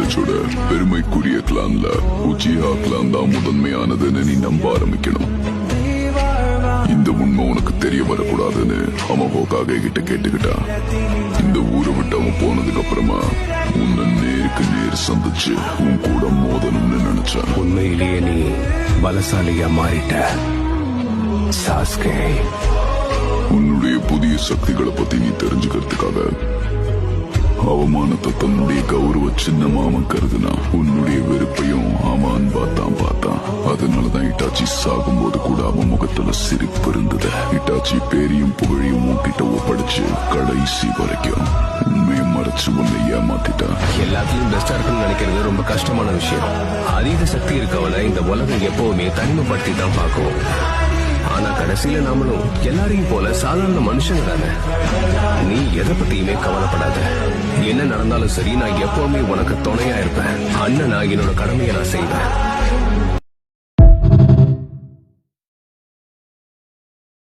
வில்லேஜோட பெருமைக்குரிய கிளான்ல உச்சிஹா கிளான் தான் முதன்மையானதுன்னு நீ நம்ப ஆரம்பிக்கணும். இந்த உண்மை உனக்கு தெரிய வரக்கூடாதுன்னு அவன் ஹோகாகே கிட்ட கேட்டுக்கிட்டான். இந்த ஊரை விட்டு அவன் போனதுக்கு அப்புறமா உன்னை நேருக்கு நேர் சந்திச்சு உன் கூட மோதணும்னு நினைச்சான். உண்மையிலேயே நீ பலசாலியா மாறிட்ட சாஸ்கே. உன்னுடைய புதிய சக்திகளை பத்தி நீ தெரிஞ்சுக்கிறதுக்காக அவமானத்தை தன்னுடைய கௌரவ சின்னமா அவன் கருதுனா உன்னுடைய வெறுப்பையும் அவன் அன்பாத்தான் பார்த்தான். அதனாலதான் இட்டாச்சி சாகும்போது கூட அவன் முகத்துல சிரிப்பு இருந்தது. இட்டாச்சி பேரையும் புகழையும் உன்கிட்ட ஒப்படைச்சு கடைசி வரைக்கும் உண்மையை மறைச்சு உன்னை ஏமாத்திட்டான். எல்லாத்துலயும் பெஸ்டா இருக்குன்னு நினைக்கிறது ரொம்ப கஷ்டமான விஷயம். அதீத சக்தி இருக்கவனை இந்த உலகம் எப்பவுமே தனிமைப்படுத்தி தான் பார்க்கும். ஆனா கடைசியில நாமளும் எல்லாரையும் போல சாதாரண மனுஷங்க தானே. நீ எதை பத்தியுமே கவலைப்படாத. என்ன நடந்தாலும் சரி, நான் எப்பவுமே உனக்கு துணையா இருப்பேன். அண்ணன் நான் என்னோட கடமையை நான் செய்வேன்.